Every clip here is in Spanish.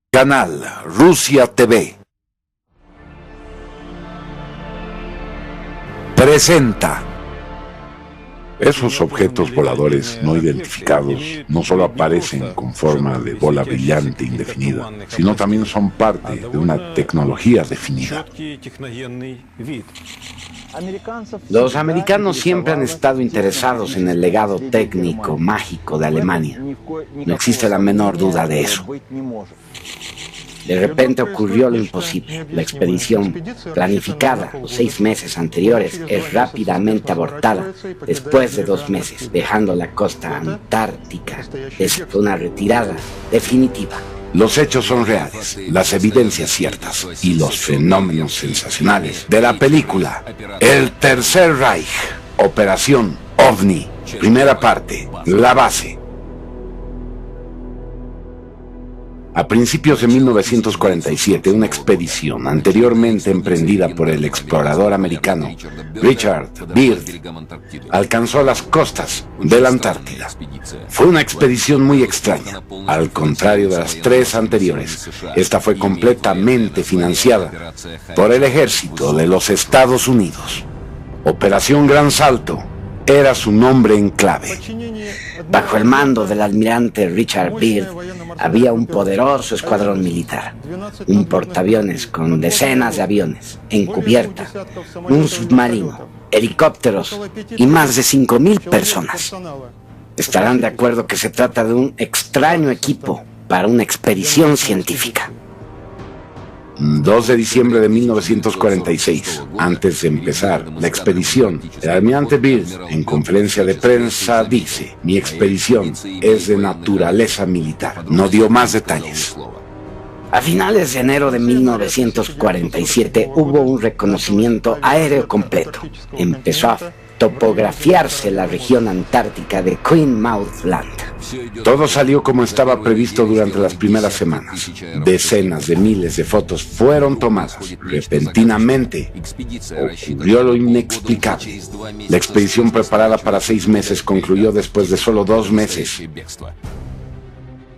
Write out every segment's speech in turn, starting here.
Canal Rusia TV presenta. Esos objetos voladores no identificados no solo aparecen con forma de bola brillante indefinida, sino también son parte de una tecnología definida. Los americanos siempre han estado interesados en el legado técnico, mágico de Alemania. No existe la menor duda de eso. De repente ocurrió lo imposible. La expedición, planificada los 6 meses anteriores, es rápidamente abortada después de 2 meses, dejando la costa antártica. Es una retirada definitiva. Los hechos son reales, las evidencias ciertas y los fenómenos sensacionales de la película El Tercer Reich, Operación OVNI, primera parte, la base. A principios de 1947, una expedición anteriormente emprendida por el explorador americano Richard Byrd alcanzó las costas de la Antártida. Fue una expedición muy extraña. Al contrario de las 3 anteriores, esta fue completamente financiada por el ejército de los Estados Unidos. Operación Gran Salto era su nombre en clave. Bajo el mando del almirante Richard Byrd había un poderoso escuadrón militar, un portaaviones con decenas de aviones, en cubierta, un submarino, helicópteros y más de 5.000 personas. Estarán de acuerdo que se trata de un extraño equipo para una expedición científica. 2 de diciembre de 1946, antes de empezar la expedición, el almirante Byrd, en conferencia de prensa, dice: "Mi expedición es de naturaleza militar". No dio más detalles. A finales de enero de 1947 hubo un reconocimiento aéreo completo. Empezó a topografiarse la región antártica de Queen-Mouth Land. Todo salió como estaba previsto durante las primeras semanas. Decenas de miles de fotos fueron tomadas. Repentinamente ocurrió lo inexplicable. La expedición preparada para 6 meses concluyó después de solo 2 meses.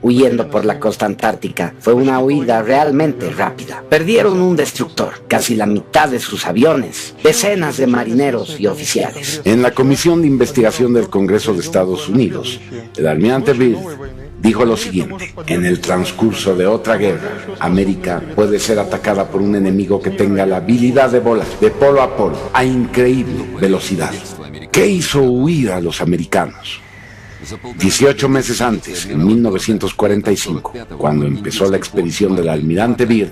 Huyendo por la costa antártica, fue una huida realmente rápida. Perdieron un destructor, casi la mitad de sus aviones, decenas de marineros y oficiales. En la Comisión de Investigación del Congreso de Estados Unidos, el almirante Byrd dijo lo siguiente: en el transcurso de otra guerra, América puede ser atacada por un enemigo que tenga la habilidad de volar de polo a polo a increíble velocidad. ¿Qué hizo huir a los americanos? 18 meses antes, en 1945, cuando empezó la expedición del almirante Byrd,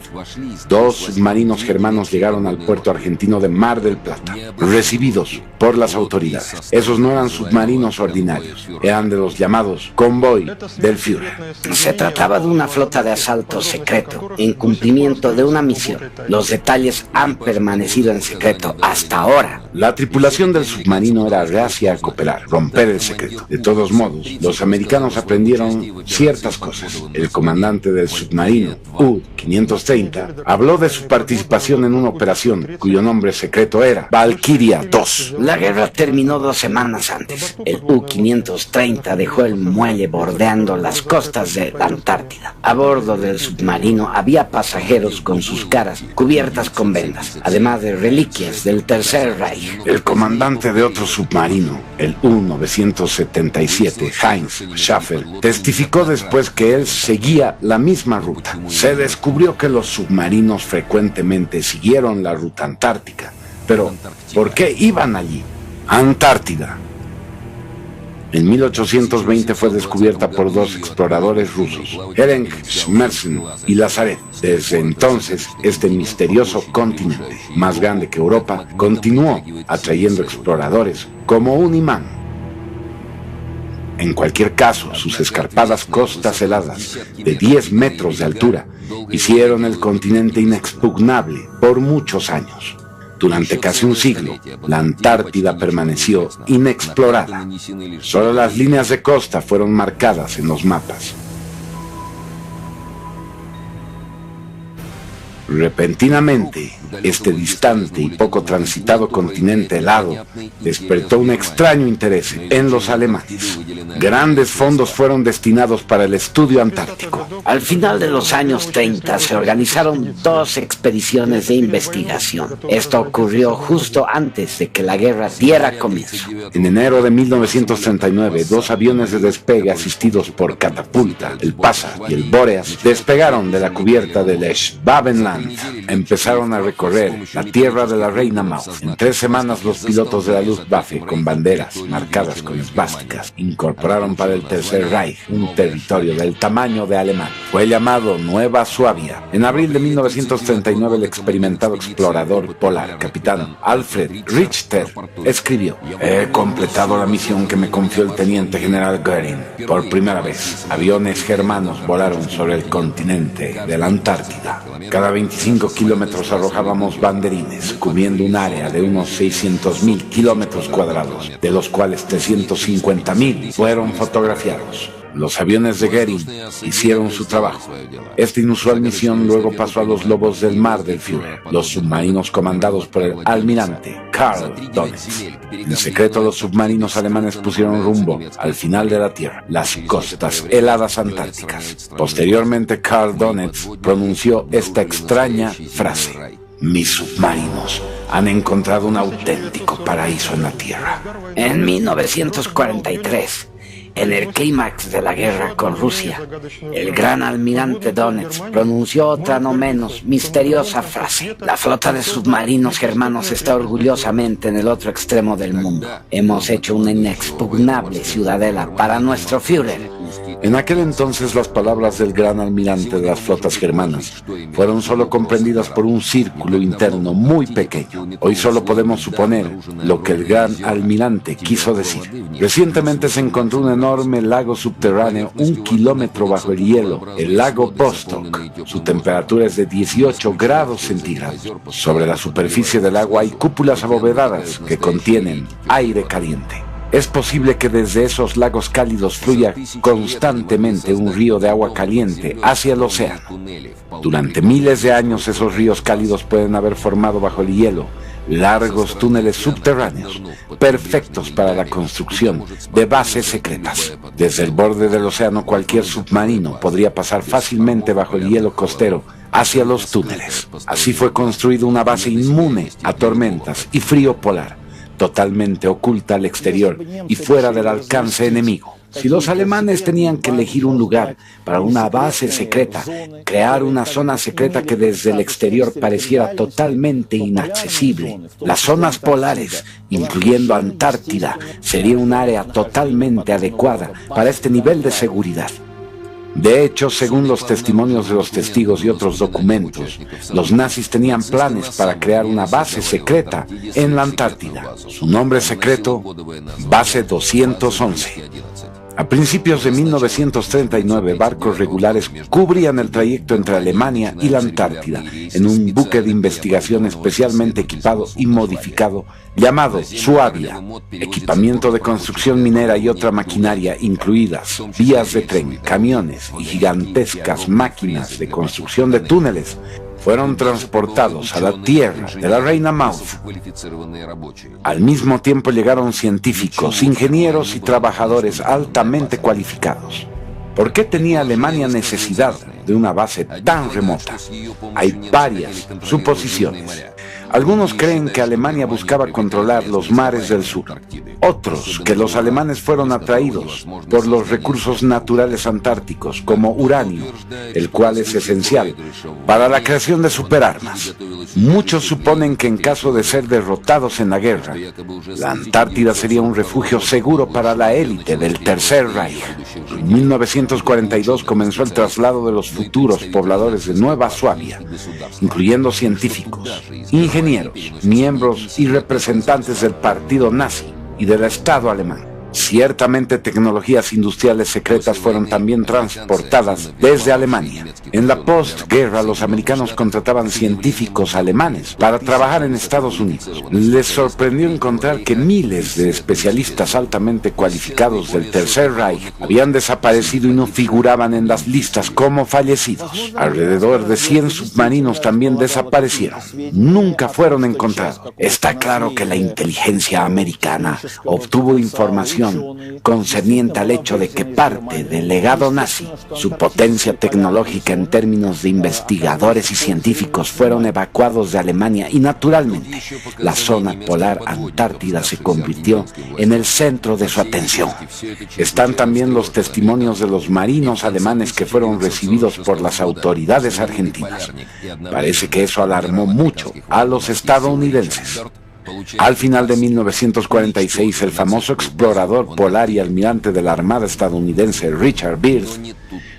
2 submarinos germanos llegaron al puerto argentino de Mar del Plata, recibidos por las autoridades. Esos no eran submarinos ordinarios, eran de los llamados convoy del Führer. Se trataba de una flota de asalto secreto, en cumplimiento de una misión. Los detalles han permanecido en secreto hasta ahora. La tripulación del submarino era reacia a cooperar, romper el secreto. De todos modos, los americanos aprendieron ciertas cosas. El comandante del submarino, U-530, habló de su participación en una operación cuyo nombre secreto era Valkyria II. La guerra terminó 2 semanas antes. El U-530 dejó el muelle bordeando las costas de la Antártida. A bordo del submarino había pasajeros con sus caras cubiertas con vendas, además de reliquias del Tercer Reich. El comandante de otro submarino, el U-977, Heinz Schaffer, testificó después que él seguía la misma ruta. Se descubrió que los submarinos frecuentemente siguieron la ruta antártica. Pero, ¿por qué iban allí? Antártida. En 1820 fue descubierta por 2 exploradores rusos, Ferenc Schmerzen y Lazarev. Desde entonces, este misterioso continente, más grande que Europa, continuó atrayendo exploradores como un imán. En cualquier caso, sus escarpadas costas heladas, de 10 metros de altura, hicieron el continente inexpugnable por muchos años. Durante casi un siglo, la Antártida permaneció inexplorada. Solo las líneas de costa fueron marcadas en los mapas. Repentinamente, este distante y poco transitado continente helado despertó un extraño interés en los alemanes. Grandes fondos fueron destinados para el estudio antártico. Al final de los años 30 se organizaron 2 expediciones de investigación. Esto ocurrió justo antes de que la guerra diera comienzo. En enero de 1939, 2 aviones de despegue asistidos por catapulta, el Pasa y el Boreas, despegaron de la cubierta del Schwabenland. Empezaron a recorrer la tierra de la Reina Maud. En 3 semanas, los pilotos de la Luftwaffe, con banderas marcadas con esvásticas, incorporaron para el Tercer Reich un territorio del tamaño de Alemania. Fue llamado Nueva Suabia. En abril de 1939, el experimentado explorador polar, capitán Alfred Richter, escribió: «He completado la misión que me confió el teniente general Göring. Por primera vez, aviones germanos volaron sobre el continente de la Antártida. Cada 25 kilómetros arrojábamos banderines, cubriendo un área de unos 600.000 kilómetros cuadrados, de los cuales 350.000 fueron fotografiados». Los aviones de Göring hicieron su trabajo. Esta inusual misión luego pasó a los lobos del mar del Führer, los submarinos comandados por el almirante Karl Donitz. En secreto, los submarinos alemanes pusieron rumbo al final de la Tierra, las costas heladas antárticas. Posteriormente, Karl Donitz pronunció esta extraña frase: «Mis submarinos han encontrado un auténtico paraíso en la Tierra». En 1943, en el clímax de la guerra con Rusia, el gran almirante Donitz pronunció otra no menos misteriosa frase: «La flota de submarinos germanos está orgullosamente en el otro extremo del mundo. Hemos hecho una inexpugnable ciudadela para nuestro Führer». En aquel entonces, las palabras del gran almirante de las flotas germanas fueron solo comprendidas por un círculo interno muy pequeño. Hoy solo podemos suponer lo que el gran almirante quiso decir. Recientemente se encontró un enorme lago subterráneo 1 kilómetro bajo el hielo, el lago Vostok. Su temperatura es de 18 grados centígrados. Sobre la superficie del agua hay cúpulas abovedadas que contienen aire caliente. Es posible que desde esos lagos cálidos fluya constantemente un río de agua caliente hacia el océano. Durante miles de años, esos ríos cálidos pueden haber formado bajo el hielo largos túneles subterráneos, perfectos para la construcción de bases secretas. Desde el borde del océano, cualquier submarino podría pasar fácilmente bajo el hielo costero hacia los túneles. Así fue construida una base inmune a tormentas y frío polar, totalmente oculta al exterior y fuera del alcance enemigo. Si los alemanes tenían que elegir un lugar para una base secreta, crear una zona secreta que desde el exterior pareciera totalmente inaccesible, las zonas polares, incluyendo Antártida, sería un área totalmente adecuada para este nivel de seguridad. De hecho, según los testimonios de los testigos y otros documentos, los nazis tenían planes para crear una base secreta en la Antártida. Su nombre secreto: Base 211. A principios de 1939, barcos regulares cubrían el trayecto entre Alemania y la Antártida en un buque de investigación especialmente equipado y modificado llamado Suabia. Equipamiento de construcción minera y otra maquinaria, incluidas vías de tren, camiones y gigantescas máquinas de construcción de túneles, fueron transportados a la tierra de la Reina Maud. Al mismo tiempo llegaron científicos, ingenieros y trabajadores altamente cualificados. ¿Por qué tenía Alemania necesidad de una base tan remota? Hay varias suposiciones. Algunos creen que Alemania buscaba controlar los mares del sur. Otros, que los alemanes fueron atraídos por los recursos naturales antárticos, como uranio, el cual es esencial para la creación de superarmas. Muchos suponen que en caso de ser derrotados en la guerra, la Antártida sería un refugio seguro para la élite del Tercer Reich. En 1942 comenzó el traslado de los futuros pobladores de Nueva Suabia, incluyendo científicos, ingenieros, miembros y representantes del partido nazi y del Estado alemán. Ciertamente tecnologías industriales secretas fueron también transportadas desde Alemania. En la postguerra los americanos contrataban científicos alemanes para trabajar en Estados Unidos. Les sorprendió encontrar que miles de especialistas altamente cualificados del Tercer Reich habían desaparecido y no figuraban en las listas como fallecidos. Alrededor de 100 submarinos también desaparecieron. Nunca fueron encontrados. Está claro que la inteligencia americana obtuvo información concerniente al hecho de que parte del legado nazi, su potencia tecnológica en términos de investigadores y científicos, fueron evacuados de Alemania y naturalmente la zona polar antártida se convirtió en el centro de su atención. Están también los testimonios de los marinos alemanes que fueron recibidos por las autoridades argentinas. Parece que eso alarmó mucho a los estadounidenses. Al final de 1946, el famoso explorador polar y almirante de la Armada estadounidense Richard Byrd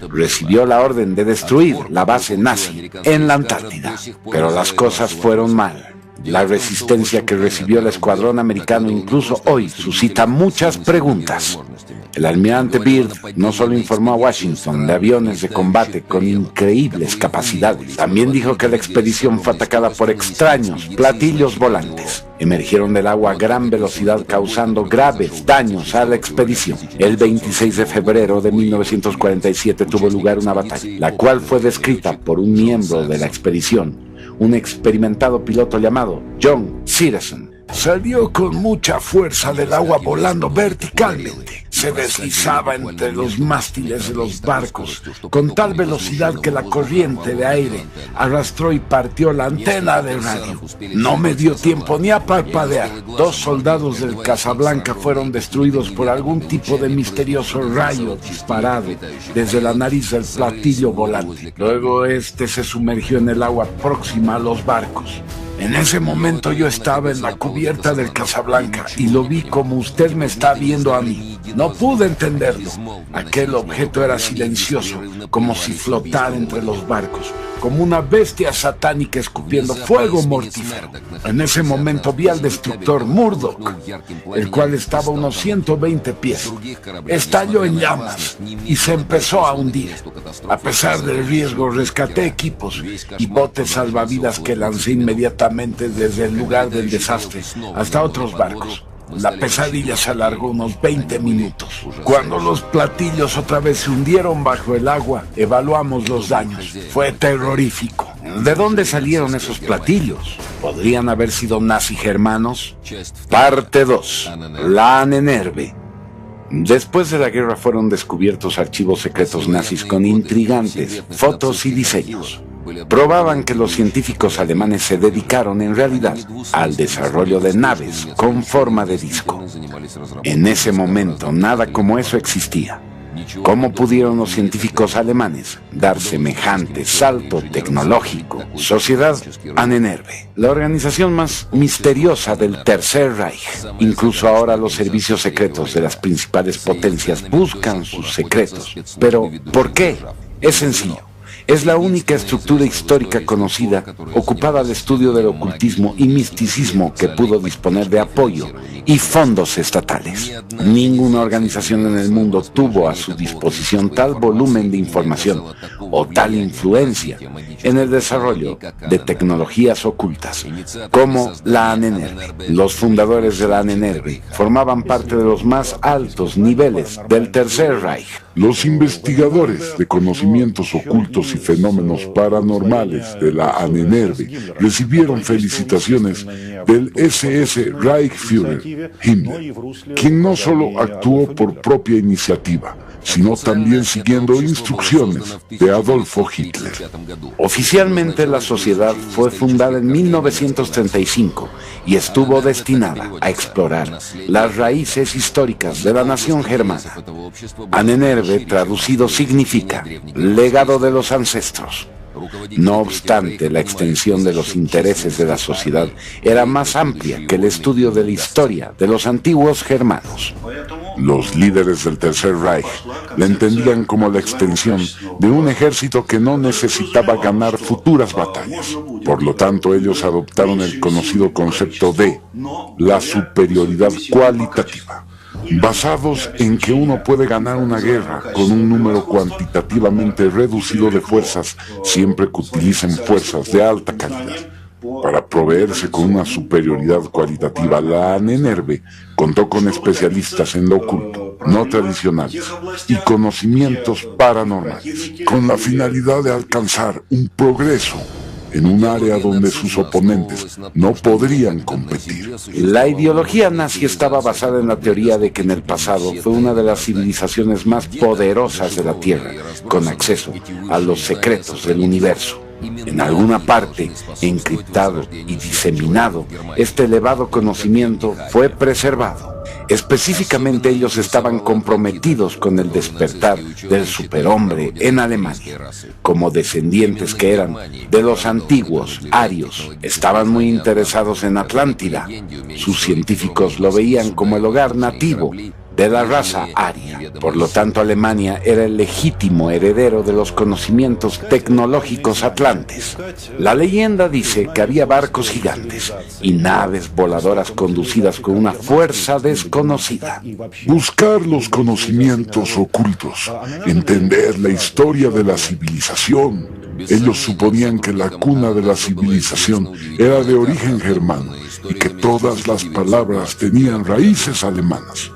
recibió la orden de destruir la base nazi en la Antártida. Pero las cosas fueron mal. La resistencia que recibió el escuadrón americano incluso hoy suscita muchas preguntas. El almirante Byrd no solo informó a Washington de aviones de combate con increíbles capacidades, también dijo que la expedición fue atacada por extraños platillos volantes. Emergieron del agua a gran velocidad causando graves daños a la expedición. El 26 de febrero de 1947 tuvo lugar una batalla, la cual fue descrita por un miembro de la expedición, un experimentado piloto llamado John Sitterson. Salió con mucha fuerza del agua volando verticalmente. Se deslizaba entre los mástiles de los barcos con tal velocidad que la corriente de aire arrastró y partió la antena de radio. No me dio tiempo ni a parpadear. 2 soldados del Casablanca fueron destruidos por algún tipo de misterioso rayo disparado desde la nariz del platillo volante. Luego este se sumergió en el agua próxima a los barcos. En ese momento yo estaba en la cubierta del Casablanca y lo vi como usted me está viendo a mí. No pude entenderlo. Aquel objeto era silencioso, como si flotara entre los barcos, como una bestia satánica escupiendo fuego mortífero. En ese momento vi al destructor Murdoch, el cual estaba a unos 120 pies. Estalló en llamas y se empezó a hundir. A pesar del riesgo, rescaté equipos y botes salvavidas que lancé inmediatamente desde el lugar del desastre hasta otros barcos. La pesadilla se alargó unos 20 minutos. Cuando los platillos otra vez se hundieron bajo el agua, evaluamos los daños. Fue terrorífico. ¿De dónde salieron esos platillos? ¿Podrían haber sido nazi-germanos? Parte 2. La Ahnenerbe. Después de la guerra fueron descubiertos archivos secretos nazis con intrigantes fotos y diseños. Probaban que los científicos alemanes se dedicaron en realidad al desarrollo de naves con forma de disco. En ese momento nada como eso existía. ¿Cómo pudieron los científicos alemanes dar semejante salto tecnológico? Sociedad Ahnenerbe, la organización más misteriosa del Tercer Reich. Incluso ahora los servicios secretos de las principales potencias buscan sus secretos. Pero, ¿por qué? Es sencillo. Es la única estructura histórica conocida ocupada al estudio del ocultismo y misticismo que pudo disponer de apoyo y fondos estatales. Ninguna organización en el mundo tuvo a su disposición tal volumen de información o tal influencia en el desarrollo de tecnologías ocultas como la Ahnenerbe. Los fundadores de la Ahnenerbe formaban parte de los más altos niveles del Tercer Reich. Los investigadores de conocimientos ocultos y fenómenos paranormales de la Ahnenerbe recibieron felicitaciones del SS Reichsführer Himmler, quien no solo actuó por propia iniciativa, sino también siguiendo instrucciones de Adolfo Hitler. Oficialmente la sociedad fue fundada en 1935 y estuvo destinada a explorar las raíces históricas de la nación germana. Ahnenerbe, traducido, significa legado de los ancestros. No obstante, la extensión de los intereses de la sociedad era más amplia que el estudio de la historia de los antiguos germanos. Los líderes del Tercer Reich la entendían como la extensión de un ejército que no necesitaba ganar futuras batallas. Por lo tanto, ellos adoptaron el conocido concepto de la superioridad cualitativa. basados en que uno puede ganar una guerra con un número cuantitativamente reducido de fuerzas siempre que utilicen fuerzas de alta calidad. Para proveerse con una superioridad cualitativa, la Ahnenerbe contó con especialistas en lo oculto, no tradicionales, y conocimientos paranormales, con la finalidad de alcanzar un progreso en un área donde sus oponentes no podrían competir. La ideología nazi estaba basada en la teoría de que en el pasado fue una de las civilizaciones más poderosas de la Tierra, con acceso a los secretos del universo. En alguna parte, encriptado y diseminado, este elevado conocimiento fue preservado. Específicamente ellos estaban comprometidos con el despertar del superhombre en Alemania. Como descendientes que eran de los antiguos arios, estaban muy interesados en Atlántida. Sus científicos lo veían como el hogar nativo de la raza aria. Por lo tanto, Alemania era el legítimo heredero de los conocimientos tecnológicos atlantes. La leyenda dice que había barcos gigantes y naves voladoras conducidas con una fuerza desconocida. Buscar los conocimientos ocultos, entender la historia de la civilización. Ellos suponían que la cuna de la civilización era de origen germano y que todas las palabras tenían raíces alemanas.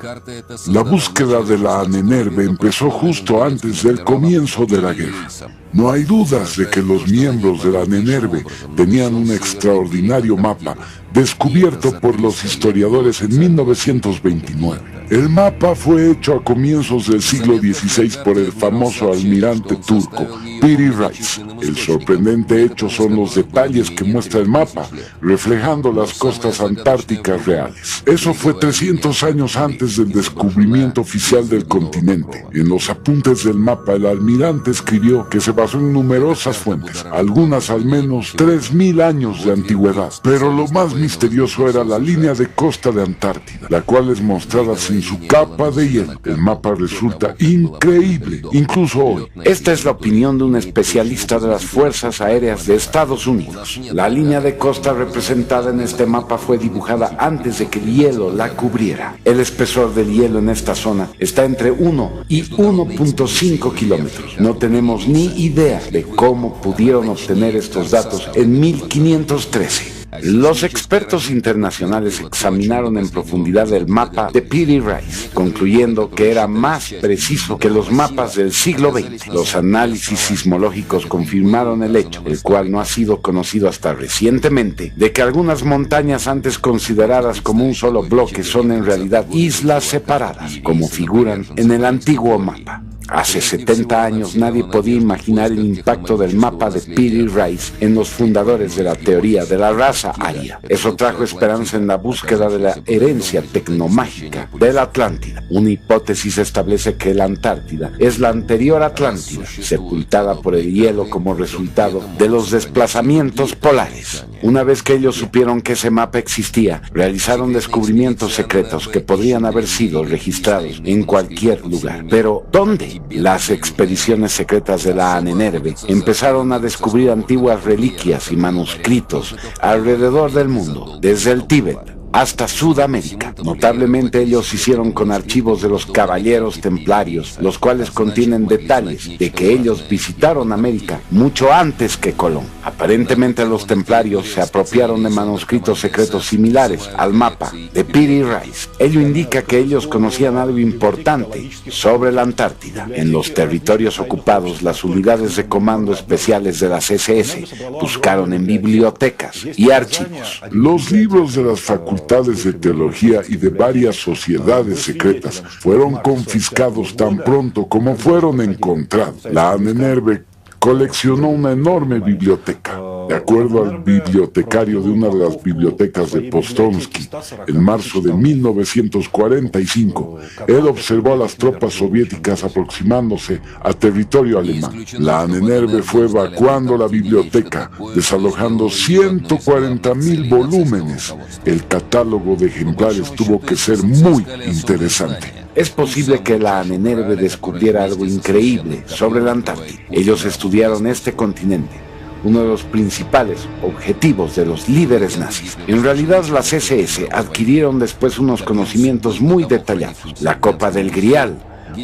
La búsqueda de la Ahnenerbe empezó justo antes del comienzo de la guerra. No hay dudas de que los miembros de la Ahnenerbe tenían un extraordinario mapa descubierto por los historiadores en 1929. El mapa fue hecho a comienzos del siglo XVI por el famoso almirante turco Piri Reis. El sorprendente hecho son los detalles que muestra el mapa, reflejando las costas antárticas reales. Eso fue 300 años antes del descubrimiento oficial del continente. En los apuntes del mapa, el almirante escribió que se basó en numerosas fuentes, algunas al menos 3000 años de antigüedad. Pero lo más misterioso era la línea de costa de Antártida, la cual es mostrada sin su capa de hielo. El mapa resulta increíble, incluso hoy. Esta es la opinión de un especialista de las Fuerzas Aéreas de Estados Unidos. La línea de costa representada en este mapa fue dibujada antes de que el hielo la cubriera. El espesor del hielo en esta zona está entre 1 y 1.5 kilómetros. No tenemos ni idea de cómo pudieron obtener estos datos en 1513. Los expertos internacionales examinaron en profundidad el mapa de Piri Reis, concluyendo que era más preciso que los mapas del siglo XX. Los análisis sismológicos confirmaron el hecho, el cual no ha sido conocido hasta recientemente, de que algunas montañas antes consideradas como un solo bloque son en realidad islas separadas, como figuran en el antiguo mapa. Hace 70 años nadie podía imaginar el impacto del mapa de Piri Reis en los fundadores de la teoría de la raza aria. Eso trajo esperanza en la búsqueda de la herencia tecnomágica de la Atlántida. Una hipótesis establece que la Antártida es la anterior Atlántida, sepultada por el hielo como resultado de los desplazamientos polares. Una vez que ellos supieron que ese mapa existía, realizaron descubrimientos secretos que podrían haber sido registrados en cualquier lugar. Pero, ¿dónde? Las expediciones secretas de la Ahnenerbe empezaron a descubrir antiguas reliquias y manuscritos alrededor del mundo, desde el Tíbet hasta Sudamérica. Notablemente ellos hicieron con archivos de los caballeros templarios, los cuales contienen detalles de que ellos visitaron América mucho antes que Colón. Aparentemente los templarios se apropiaron de manuscritos secretos similares al mapa de Piri Reis. Ello indica que ellos conocían algo importante sobre la Antártida. En los territorios ocupados, las unidades de comando especiales de las SS buscaron en bibliotecas y archivos. Los libros de las facultades de teología y de varias sociedades secretas fueron confiscados tan pronto como fueron encontrados. La Ahnenerbe coleccionó una enorme biblioteca. De acuerdo al bibliotecario de una de las bibliotecas de Postomsky, en marzo de 1945, él observó a las tropas soviéticas aproximándose a territorio alemán. La Ahnenerbe fue evacuando la biblioteca, desalojando 140.000 volúmenes. El catálogo de ejemplares tuvo que ser muy interesante. Es posible que la Ahnenerbe descubriera algo increíble sobre la Antártida. Ellos estudiaron este continente uno de los principales objetivos de los líderes nazis. En realidad, las SS adquirieron después unos conocimientos muy detallados. La copa del Grial,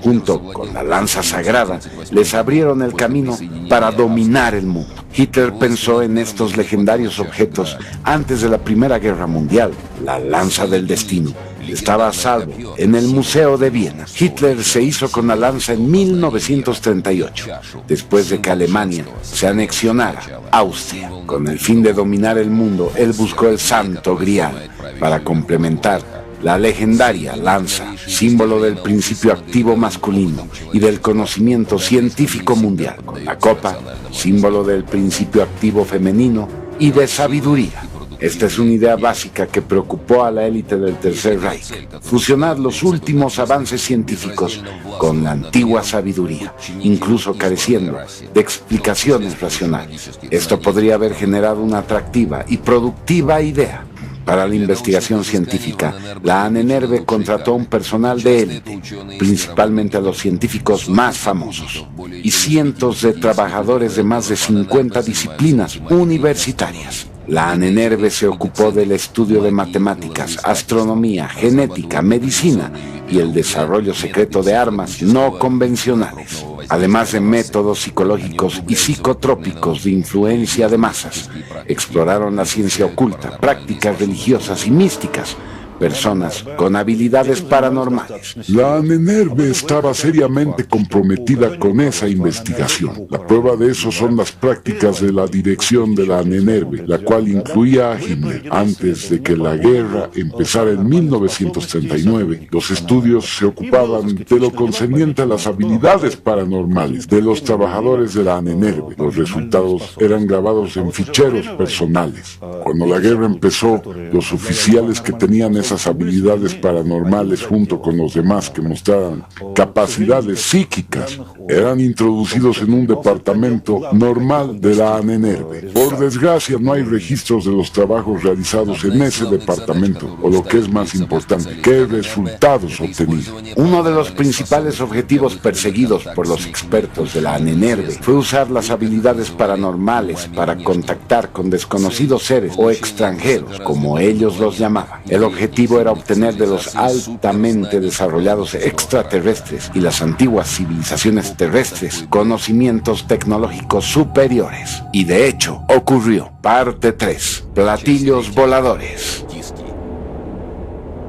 junto con la lanza sagrada, les abrieron el camino para dominar el mundo. Hitler pensó en estos legendarios objetos antes de la Primera Guerra Mundial. La lanza del destino estaba a salvo en el Museo de Viena. Hitler se hizo con la lanza en 1938, después de que Alemania se anexionara Austria. Con el fin de dominar el mundo, él buscó el Santo Grial para complementar la legendaria lanza, símbolo del principio activo masculino y del conocimiento científico mundial, con la copa, símbolo del principio activo femenino y de sabiduría. Esta es una idea básica que preocupó a la élite del Tercer Reich: fusionar los últimos avances científicos con la antigua sabiduría, incluso careciendo de explicaciones racionales. Esto podría haber generado una atractiva y productiva idea. Para la investigación científica, la Ahnenerbe contrató un personal de élite, principalmente a los científicos más famosos, y cientos de trabajadores de más de 50 disciplinas universitarias. La Ahnenerbe se ocupó del estudio de matemáticas, astronomía, genética, medicina y el desarrollo secreto de armas no convencionales, además de métodos psicológicos y psicotrópicos de influencia de masas. Exploraron la ciencia oculta, prácticas religiosas y místicas, personas con habilidades paranormales. La Ahnenerbe estaba seriamente comprometida con esa investigación. La prueba de eso son las prácticas de la dirección de la Ahnenerbe, la cual incluía a Himmler. Antes de que la guerra empezara en 1939, los estudios se ocupaban de lo concerniente a las habilidades paranormales de los trabajadores de la Ahnenerbe. Los resultados eran grabados en ficheros personales. Cuando la guerra empezó, los oficiales que tenían esas habilidades paranormales, junto con los demás que mostraran capacidades psíquicas, eran introducidos en un departamento normal de la Ahnenerbe. Por desgracia, no hay registros de los trabajos realizados en ese departamento, o lo que es más importante, qué resultados obtenidos. Uno de los principales objetivos perseguidos por los expertos de la Ahnenerbe fue usar las habilidades paranormales para contactar con desconocidos seres o extranjeros, como ellos los llamaban. El objetivo era obtener de los altamente desarrollados extraterrestres y las antiguas civilizaciones terrestres conocimientos tecnológicos superiores. Y de hecho, ocurrió. Parte 3. Platillos voladores.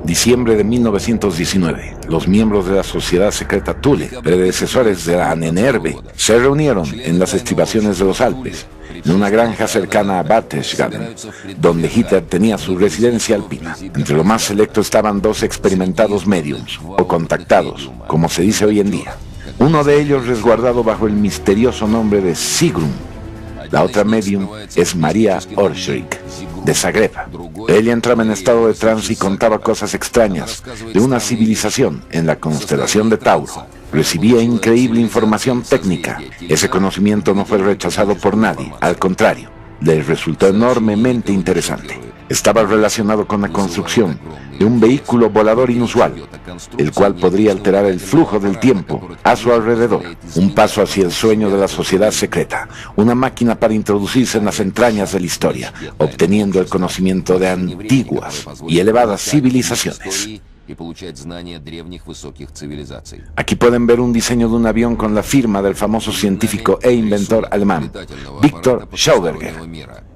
Diciembre de 1919. Los miembros de la sociedad secreta Thule, predecesores de la Ahnenerbe, se reunieron en las estribaciones de los Alpes, en una granja cercana a Berchtesgaden, donde Hitler tenía su residencia alpina. Entre lo más selecto estaban dos experimentados médiums, o contactados, como se dice hoy en día. Uno de ellos resguardado bajo el misterioso nombre de Sigrun. La otra medium es María Orschrik, de Zagreb. Ella entraba en estado de trance y contaba cosas extrañas de una civilización en la constelación de Tauro. Recibía increíble información técnica. Ese conocimiento no fue rechazado por nadie, al contrario, les resultó enormemente interesante. Estaba relacionado con la construcción de un vehículo volador inusual, el cual podría alterar el flujo del tiempo a su alrededor. Un paso hacia el sueño de la sociedad secreta, una máquina para introducirse en las entrañas de la historia, obteniendo el conocimiento de antiguas y elevadas civilizaciones. Aquí pueden ver un diseño de un avión con la firma del famoso científico e inventor alemán, Victor Schauberger.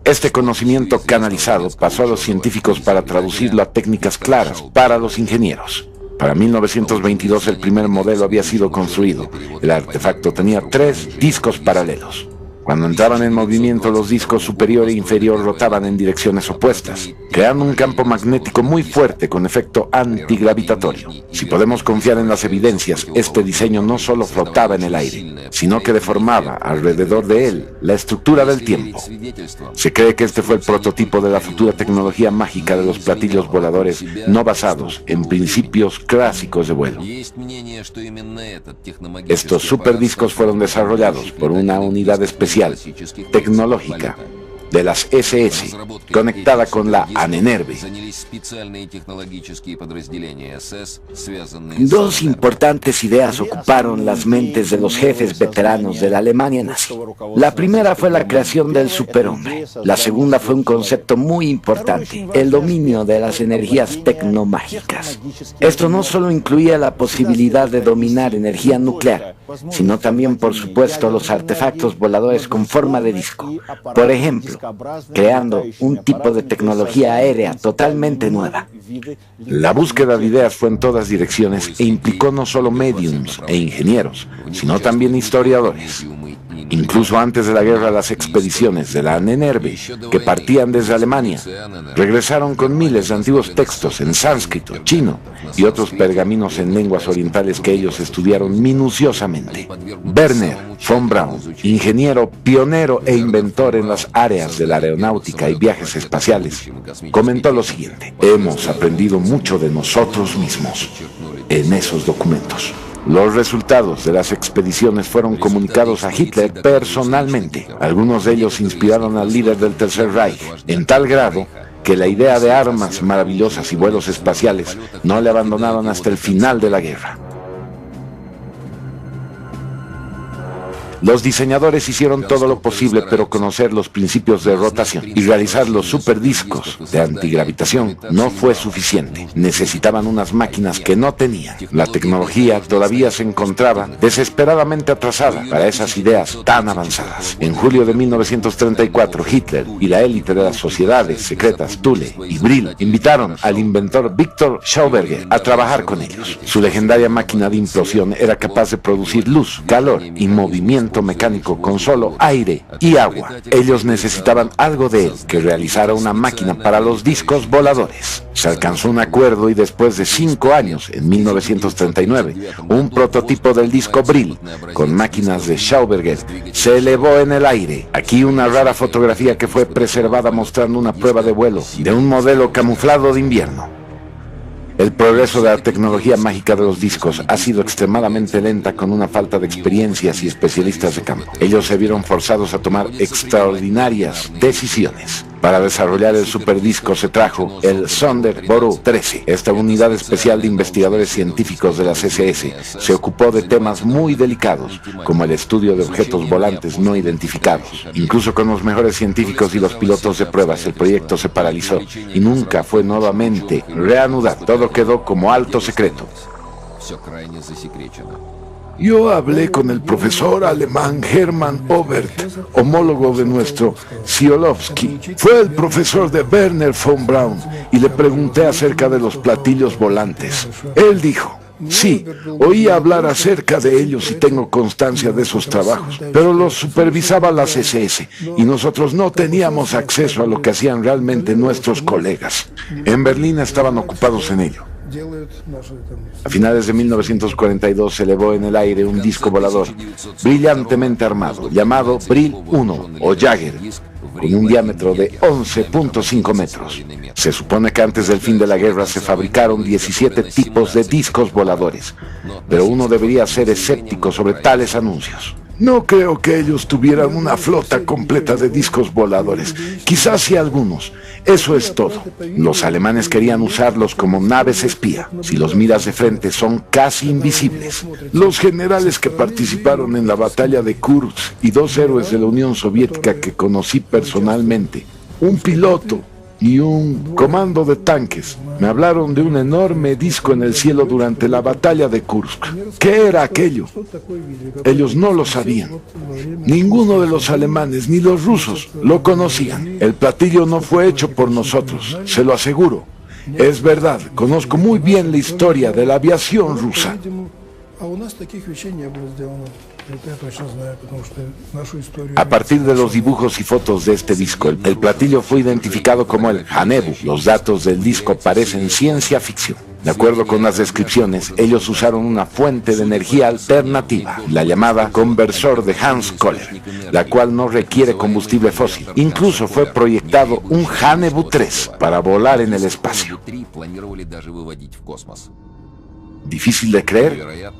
Este conocimiento canalizado pasó a los científicos para traducirlo a técnicas claras para los ingenieros. Para 1922 el primer modelo había sido construido. El artefacto tenía 3 discos paralelos. Cuando entraban en movimiento, los discos superior e inferior rotaban en direcciones opuestas, creando un campo magnético muy fuerte con efecto antigravitatorio. Si podemos confiar en las evidencias, este diseño no solo flotaba en el aire, sino que deformaba alrededor de él la estructura del tiempo. Se cree que este fue el prototipo de la futura tecnología mágica de los platillos voladores no basados en principios clásicos de vuelo. Estos superdiscos fueron desarrollados por una unidad especial tecnológica de las SS, conectada con la Ahnenerbe. Dos importantes ideas ocuparon las mentes de los jefes veteranos de la Alemania nazi. La primera fue la creación del superhombre. La segunda fue un concepto muy importante, el dominio de las energías tecnomágicas. Esto no solo incluía la posibilidad de dominar energía nuclear, sino también, por supuesto, los artefactos voladores con forma de disco. Por ejemplo, creando un tipo de tecnología aérea totalmente nueva. La búsqueda de ideas fue en todas direcciones e implicó no solo médiums e ingenieros, sino también historiadores. Incluso antes de la guerra, las expediciones de la Ahnenerbe, que partían desde Alemania, regresaron con miles de antiguos textos en sánscrito, chino y otros pergaminos en lenguas orientales que ellos estudiaron minuciosamente. Wernher von Braun, ingeniero pionero e inventor en las áreas de la aeronáutica y viajes espaciales, comentó lo siguiente: hemos aprendido mucho de nosotros mismos en esos documentos. Los resultados de las expediciones fueron comunicados a Hitler personalmente. Algunos de ellos inspiraron al líder del Tercer Reich, en tal grado que la idea de armas maravillosas y vuelos espaciales no le abandonaron hasta el final de la guerra. Los diseñadores hicieron todo lo posible, pero conocer los principios de rotación y realizar los superdiscos de antigravitación no fue suficiente. Necesitaban unas máquinas que no tenían. La tecnología todavía se encontraba desesperadamente atrasada para esas ideas tan avanzadas. En julio de 1934, Hitler y la élite de las sociedades secretas Thule y Brill invitaron al inventor Victor Schauberger a trabajar con ellos. Su legendaria máquina de implosión era capaz de producir luz, calor y movimiento mecánico con solo aire y agua. Ellos necesitaban algo de él que realizara una máquina para los discos voladores. Se alcanzó un acuerdo y después de 5 años, en 1939, un prototipo del disco Brill con máquinas de Schauberger se elevó en el aire. Aquí una rara fotografía que fue preservada mostrando una prueba de vuelo de un modelo camuflado de invierno. El progreso de la tecnología mágica de los discos ha sido extremadamente lenta con una falta de experiencias y especialistas de campo. Ellos se vieron forzados a tomar extraordinarias decisiones. Para desarrollar el superdisco se trajo el Sonderbohrer 13. Esta unidad especial de investigadores científicos de las SS se ocupó de temas muy delicados, como el estudio de objetos volantes no identificados. Incluso con los mejores científicos y los pilotos de pruebas, el proyecto se paralizó y nunca fue nuevamente reanudado. Todo quedó como alto secreto. Yo hablé con el profesor alemán Hermann Obert, homólogo de nuestro Siolovsky. Fue el profesor de Wernher von Braun y le pregunté acerca de los platillos volantes. Él dijo: sí, oí hablar acerca de ellos y tengo constancia de esos trabajos, pero los supervisaba las SS y nosotros no teníamos acceso a lo que hacían realmente nuestros colegas. En Berlín estaban ocupados en ello. A finales de 1942 se elevó en el aire un disco volador brillantemente armado, llamado Brill 1 o Jaeger, con un diámetro de 11.5 metros. Se supone que antes del fin de la guerra se fabricaron 17 tipos de discos voladores, pero uno debería ser escéptico sobre tales anuncios. No creo que ellos tuvieran una flota completa de discos voladores. Quizás sí algunos. Eso es todo. Los alemanes querían usarlos como naves espía. Si los miras de frente son casi invisibles. Los generales que participaron en la batalla de Kursk y 2 héroes de la Unión Soviética que conocí personalmente, un piloto y un comando de tanques, me hablaron de un enorme disco en el cielo durante la batalla de Kursk. ¿Qué era aquello? Ellos no lo sabían. Ninguno de los alemanes ni los rusos lo conocían. El platillo no fue hecho por nosotros, se lo aseguro. Es verdad, conozco muy bien la historia de la aviación rusa. A partir de los dibujos y fotos de este disco, el platillo fue identificado como el Hanebu. Los datos del disco parecen ciencia ficción. De acuerdo con las descripciones, ellos usaron una fuente de energía alternativa, la llamada conversor de Hans Kohler, la cual no requiere combustible fósil. Incluso fue proyectado un Hanebu 3 para volar en el espacio. ¿Difícil de creer?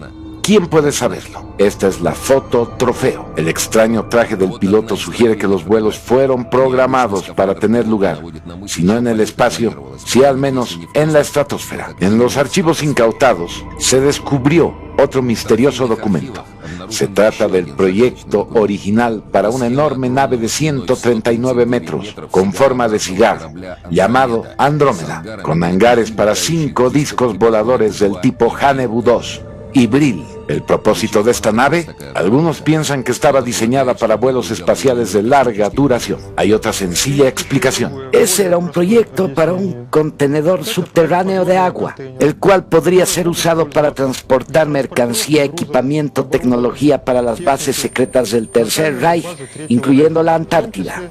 ¿quién puede saberlo? Esta es la foto trofeo. El extraño traje del piloto sugiere que los vuelos fueron programados para tener lugar, si no en el espacio, sí al menos en la estratosfera. En los archivos incautados se descubrió otro misterioso documento. Se trata del proyecto original para una enorme nave de 139 metros, con forma de cigarro, llamado Andrómeda, con hangares para 5 discos voladores del tipo Hanebu 2 y Brill. ¿El propósito de esta nave? Algunos piensan que estaba diseñada para vuelos espaciales de larga duración. Hay otra sencilla explicación. Ese era un proyecto para un contenedor subterráneo de agua, el cual podría ser usado para transportar mercancía, equipamiento, tecnología para las bases secretas del Tercer Reich, incluyendo la Antártida.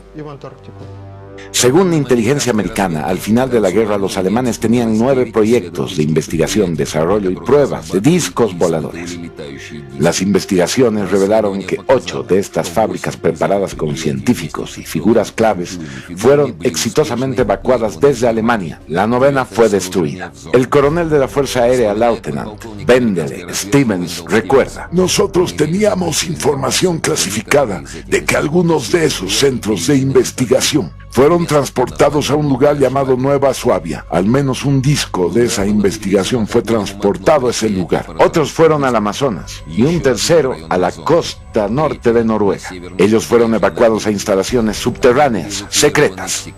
Según la inteligencia americana, al final de la guerra los alemanes tenían 9 proyectos de investigación, desarrollo y pruebas de discos voladores. Las investigaciones revelaron que 8 de estas fábricas preparadas con científicos y figuras claves fueron exitosamente evacuadas desde Alemania. La 9ª fue destruida. El coronel de la Fuerza Aérea, Lieutenant Wendell Stevens, recuerda: nosotros teníamos información clasificada de que algunos de esos centros de investigación fueron transportados a un lugar llamado Nueva Suabia. Al menos un disco de esa investigación fue transportado a ese lugar. Otros fueron al Amazonas y un tercero a la costa norte de Noruega. Ellos fueron evacuados a instalaciones subterráneas secretas.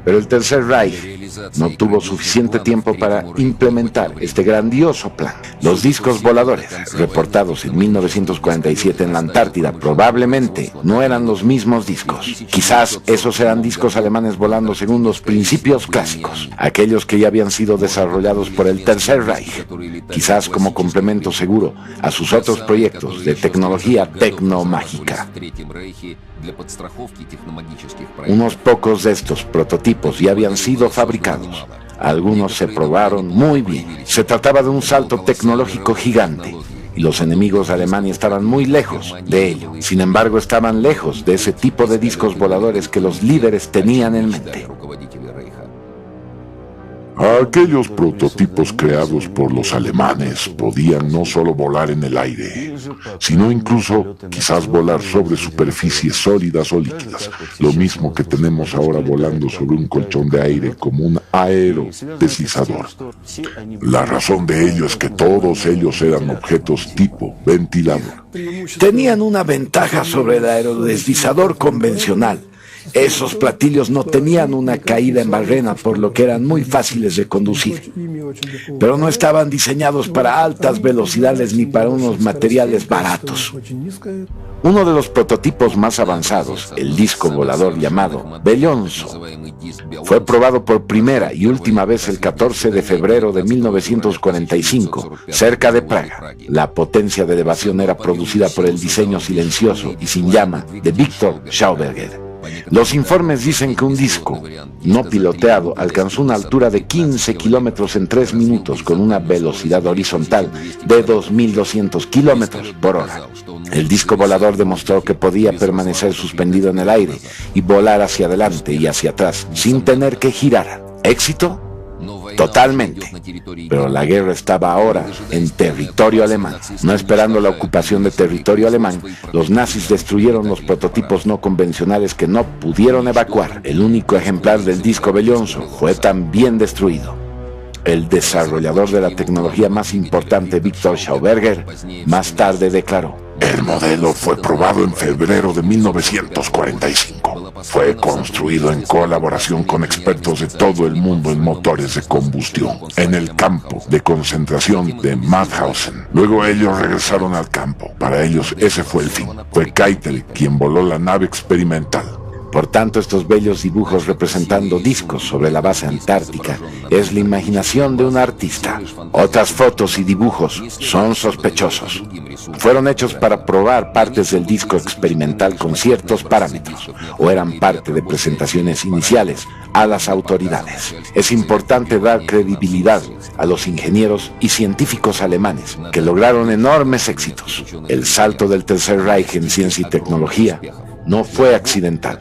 Pero el Tercer Reich no tuvo suficiente tiempo para implementar este grandioso plan. Los discos voladores, reportados en 1947 en la Antártida, probablemente no eran los mismos discos. Quizás esos eran discos alemanes volando según los principios clásicos, aquellos que ya habían sido desarrollados por el Tercer Reich, quizás como complemento seguro a sus otros proyectos de tecnología tecnomágica. Unos pocos de estos prototipos ya habían sido fabricados. Algunos se probaron muy bien. Se trataba de un salto tecnológico gigante y los enemigos de Alemania estaban muy lejos de ello. Sin embargo, estaban lejos de ese tipo de discos voladores que los líderes tenían en mente. Aquellos prototipos creados por los alemanes podían no solo volar en el aire, sino incluso quizás volar sobre superficies sólidas o líquidas, lo mismo que tenemos ahora volando sobre un colchón de aire como un aerodeslizador. La razón de ello es que todos ellos eran objetos tipo ventilador. Tenían una ventaja sobre el aerodeslizador convencional. Esos platillos no tenían una caída en barrena, por lo que eran muy fáciles de conducir. Pero no estaban diseñados para altas velocidades ni para unos materiales baratos. Uno de los prototipos más avanzados, el disco volador llamado Bellonzo, fue probado por primera y última vez el 14 de febrero de 1945, cerca de Praga. La potencia de elevación era producida por el diseño silencioso y sin llama de Victor Schauberger. Los informes dicen que un disco no piloteado alcanzó una altura de 15 kilómetros en 3 minutos con una velocidad horizontal de 2.200 kilómetros por hora. El disco volador demostró que podía permanecer suspendido en el aire y volar hacia adelante y hacia atrás sin tener que girar. ¿Éxito? Totalmente. Pero la guerra estaba ahora en territorio alemán. No esperando la ocupación de territorio alemán, los nazis destruyeron los prototipos no convencionales que no pudieron evacuar. El único ejemplar del disco Bellonzo fue también destruido. El desarrollador de la tecnología más importante, Victor Schauberger, más tarde declaró: el modelo fue probado en febrero de 1945. Fue construido en colaboración con expertos de todo el mundo en motores de combustión, en el campo de concentración de Mauthausen. Luego ellos regresaron al campo. Para ellos ese fue el fin. Fue Keitel quien voló la nave experimental. Por tanto, estos bellos dibujos representando discos sobre la base antártica es la imaginación de un artista. Otras fotos y dibujos son sospechosos. Fueron hechos para probar partes del disco experimental con ciertos parámetros, o eran parte de presentaciones iniciales a las autoridades. Es importante dar credibilidad a los ingenieros y científicos alemanes que lograron enormes éxitos. El salto del Tercer Reich en ciencia y tecnología no fue accidental.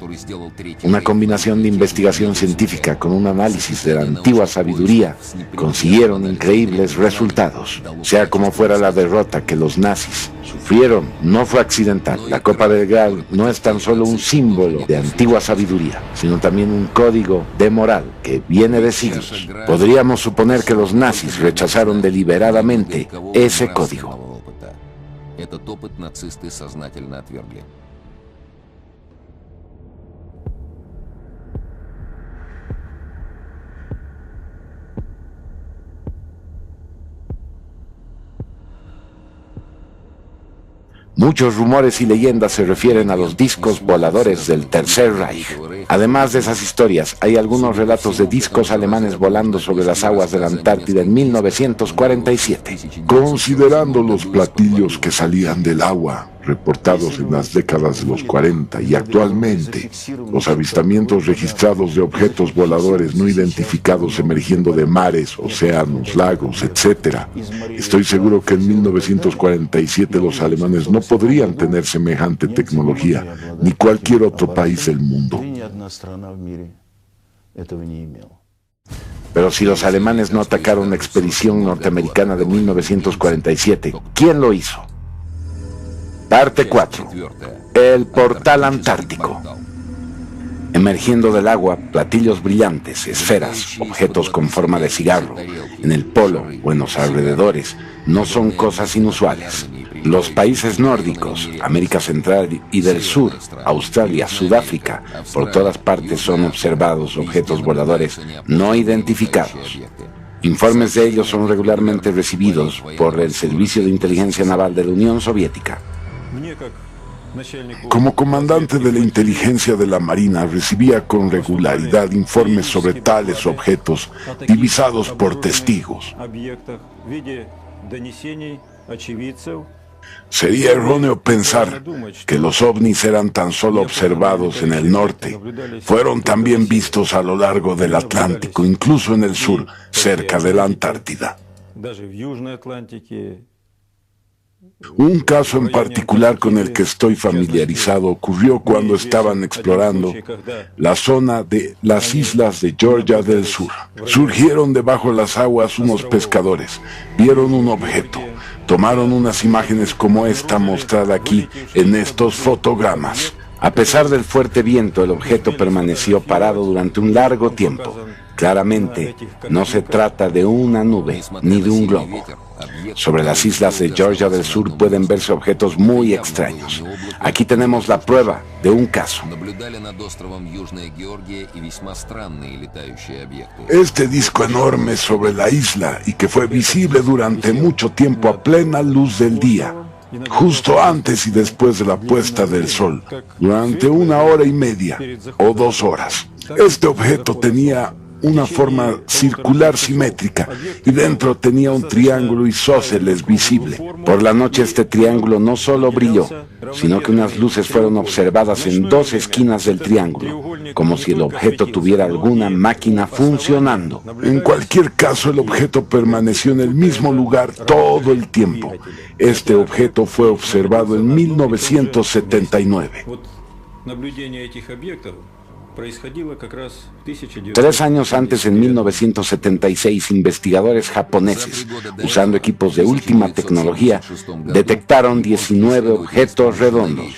Una combinación de investigación científica con un análisis de la antigua sabiduría consiguieron increíbles resultados. Sea como fuera, la derrota que los nazis sufrieron no fue accidental. La Copa del Graal no es tan solo un símbolo de antigua sabiduría, sino también un código de moral que viene de siglos. Podríamos suponer que los nazis rechazaron deliberadamente ese código. Muchos rumores y leyendas se refieren a los discos voladores del Tercer Reich. Además de esas historias, hay algunos relatos de discos alemanes volando sobre las aguas de la Antártida en 1947. Considerando los platillos que salían del agua, reportados en las décadas de los 40 y actualmente, los avistamientos registrados de objetos voladores no identificados emergiendo de mares, océanos, lagos, etc. Estoy seguro que en 1947 los alemanes no podrían tener semejante tecnología, ni cualquier otro país del mundo. Pero si los alemanes no atacaron la expedición norteamericana de 1947, ¿quién lo hizo? Parte 4. El portal antártico. Emergiendo del agua, platillos brillantes, esferas, objetos con forma de cigarro, en el polo o en los alrededores, no son cosas inusuales. Los países nórdicos, América Central y del Sur, Australia, Sudáfrica, por todas partes son observados objetos voladores no identificados. Informes de ellos son regularmente recibidos por el Servicio de Inteligencia Naval de la Unión Soviética. Como comandante de la inteligencia de la Marina, recibía con regularidad informes sobre tales objetos divisados por testigos. Sería erróneo pensar que los ovnis eran tan solo observados en el norte. Fueron también vistos a lo largo del Atlántico, incluso en el sur, cerca de la Antártida. Un caso en particular con el que estoy familiarizado ocurrió cuando estaban explorando la zona de las islas de Georgia del Sur. Surgieron debajo de las aguas unos pescadores, vieron un objeto, tomaron unas imágenes como esta mostrada aquí en estos fotogramas. A pesar del fuerte viento, el objeto permaneció parado durante un largo tiempo. Claramente, no se trata de una nube ni de un globo. Sobre las islas de Georgia del Sur pueden verse objetos muy extraños. Aquí tenemos la prueba de un caso. Este disco enorme sobre la isla y que fue visible durante mucho tiempo a plena luz del día, justo antes y después de la puesta del sol, durante 1 hora y media o 2 horas. Este objeto tenía una forma circular simétrica y dentro tenía un triángulo isósceles visible. Por la noche este triángulo no solo brilló, sino que unas luces fueron observadas en 2 esquinas del triángulo, como si el objeto tuviera alguna máquina funcionando. En cualquier caso, el objeto permaneció en el mismo lugar todo el tiempo. Este objeto fue observado en 1979. 3 años antes, en 1976, investigadores japoneses, usando equipos de última tecnología, detectaron 19 objetos redondos,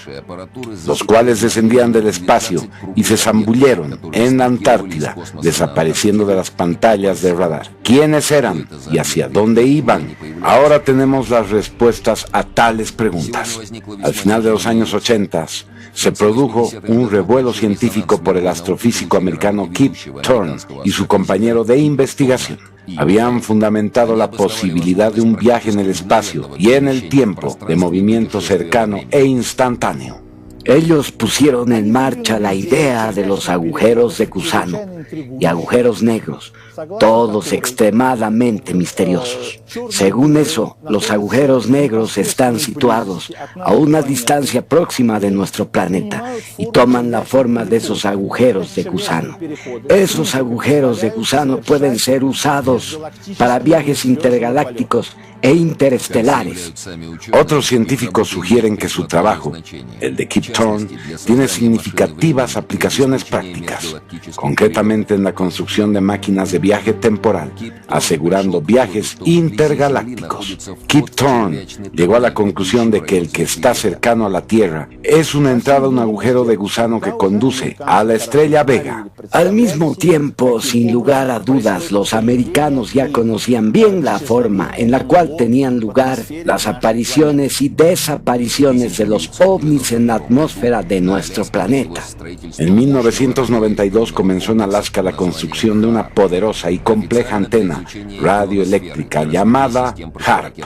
los cuales descendían del espacio y se zambulleron en la Antártida, desapareciendo de las pantallas de radar. ¿Quiénes eran y hacia dónde iban? Ahora tenemos las respuestas a tales preguntas. Al final de los años 80, se produjo un revuelo científico por el astrofísico americano Kip Thorne y su compañero de investigación. Habían fundamentado la posibilidad de un viaje en el espacio y en el tiempo de movimiento cercano e instantáneo. Ellos pusieron en marcha la idea de los agujeros de gusano y agujeros negros, todos extremadamente misteriosos. Según eso, los agujeros negros están situados a una distancia próxima de nuestro planeta y toman la forma de esos agujeros de gusano. Esos agujeros de gusano pueden ser usados para viajes intergalácticos e interestelares. Otros científicos sugieren que su trabajo, el de Kip Thorne tiene significativas aplicaciones prácticas, concretamente en la construcción de máquinas de viaje temporal, asegurando viajes intergalácticos. Kip Thorne llegó a la conclusión de que el que está cercano a la Tierra es una entrada a un agujero de gusano que conduce a la estrella Vega. Al mismo tiempo, sin lugar a dudas, los americanos ya conocían bien la forma en la cual tenían lugar las apariciones y desapariciones de los ovnis en la atmósfera de nuestro planeta. En 1992 comenzó en Alaska la construcción de una poderosa y compleja antena radioeléctrica llamada HAARP.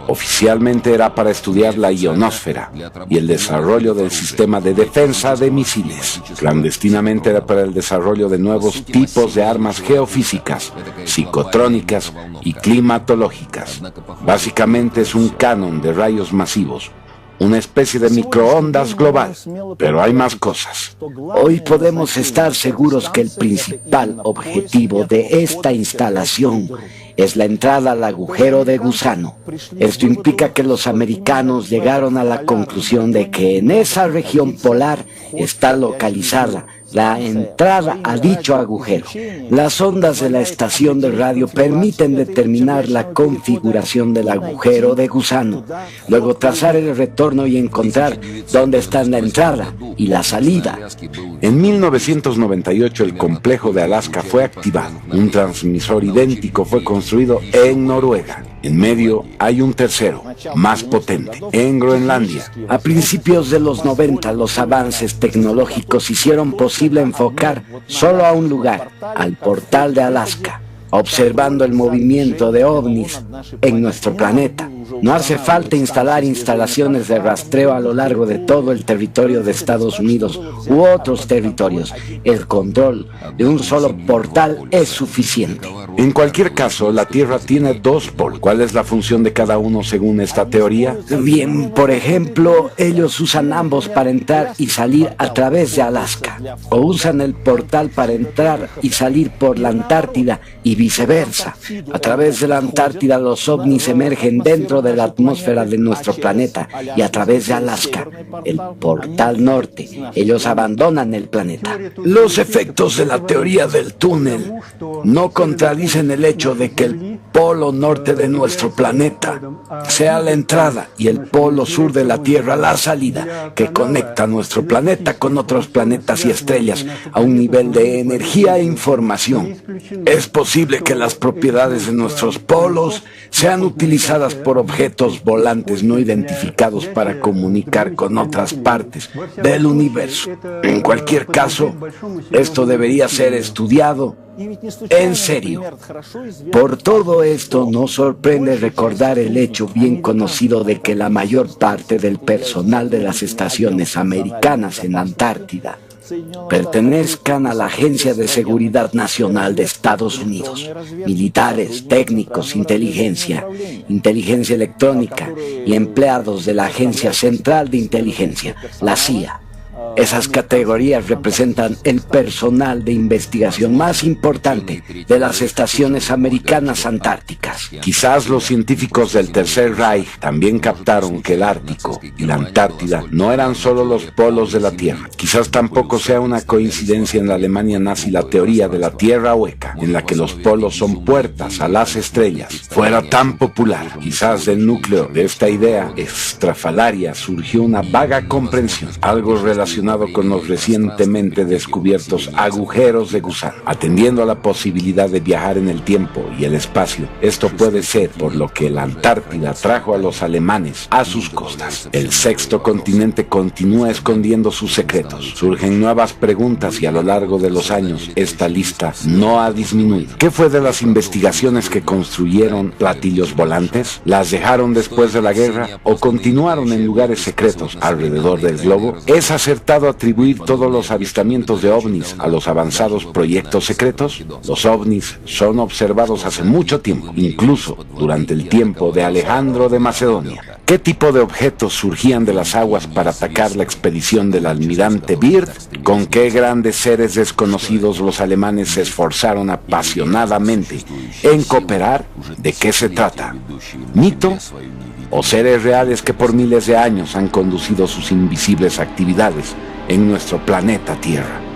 Oficialmente era para estudiar la ionosfera y el desarrollo del sistema de defensa de misiles. Clandestinamente era para el desarrollo de nuevos tipos de armas geofísicas, psicotrónicas y climatológicas. Básicamente es un canon de rayos masivos, una especie de microondas global, pero hay más cosas. Hoy podemos estar seguros que el principal objetivo de esta instalación es la entrada al agujero de gusano. Esto implica que los americanos llegaron a la conclusión de que en esa región polar está localizada la entrada a dicho agujero. Las ondas de la estación de radio permiten determinar la configuración del agujero de gusano, luego trazar el retorno y encontrar dónde están la entrada y la salida. En 1998 el complejo de Alaska fue activado. Un transmisor idéntico fue construido en Noruega. En medio hay un tercero, más potente, en Groenlandia. A principios de los 90, los avances tecnológicos hicieron posible enfocar solo a un lugar, al portal de Alaska, observando el movimiento de ovnis en nuestro planeta. No hace falta instalar instalaciones de rastreo a lo largo de todo el territorio de Estados Unidos u otros territorios. El control de un solo portal es suficiente. En cualquier caso, la Tierra tiene dos polos. ¿Cuál es la función de cada uno según esta teoría? Bien, por ejemplo, ellos usan ambos para entrar y salir a través de Alaska, o usan el portal para entrar y salir por la Antártida y viceversa. A través de la Antártida los ovnis emergen dentro de la atmósfera de nuestro planeta, y a través de Alaska, el portal norte, ellos abandonan el planeta. Los efectos de la teoría del túnel no contradicen el hecho de que el polo norte de nuestro planeta sea la entrada y el polo sur de la Tierra la salida, que conecta nuestro planeta con otros planetas y estrellas a un nivel de energía e información. Es posible que las propiedades de nuestros polos sean utilizadas por objetos volantes no identificados para comunicar con otras partes del universo. En cualquier caso, esto debería ser estudiado en serio. Por todo esto, nos sorprende recordar el hecho bien conocido de que la mayor parte del personal de las estaciones americanas en la Antártida pertenezcan a la Agencia de Seguridad Nacional de Estados Unidos. Militares, técnicos, inteligencia electrónica y empleados de la Agencia Central de Inteligencia, la CIA. Esas categorías representan el personal de investigación más importante de las estaciones americanas antárticas. Quizás los científicos del Tercer Reich también captaron que el Ártico y la Antártida no eran solo los polos de la Tierra. Quizás tampoco sea una coincidencia en la Alemania nazi la teoría de la Tierra hueca, en la que los polos son puertas a las estrellas, fuera tan popular. Quizás del núcleo de esta idea estrafalaria surgió una vaga comprensión, algo relacionado con los recientemente descubiertos agujeros de gusano. Atendiendo a la posibilidad de viajar en el tiempo y el espacio, esto puede ser por lo que la Antártida trajo a los alemanes a sus costas. El sexto continente continúa escondiendo sus secretos. Surgen nuevas preguntas y a lo largo de los años esta lista no ha disminuido. ¿Qué fue de las investigaciones que construyeron platillos volantes? ¿Las dejaron después de la guerra o continuaron en lugares secretos alrededor del globo? ¿Es acertado atribuir todos los avistamientos de ovnis a los avanzados proyectos secretos? Los ovnis son observados hace mucho tiempo, incluso durante el tiempo de Alejandro de Macedonia. ¿Qué tipo de objetos surgían de las aguas para atacar la expedición del almirante Byrd? ¿Con qué grandes seres desconocidos los alemanes se esforzaron apasionadamente en cooperar? ¿De qué se trata? ¿Mito o seres reales que por miles de años han conducido sus invisibles actividades en nuestro planeta Tierra.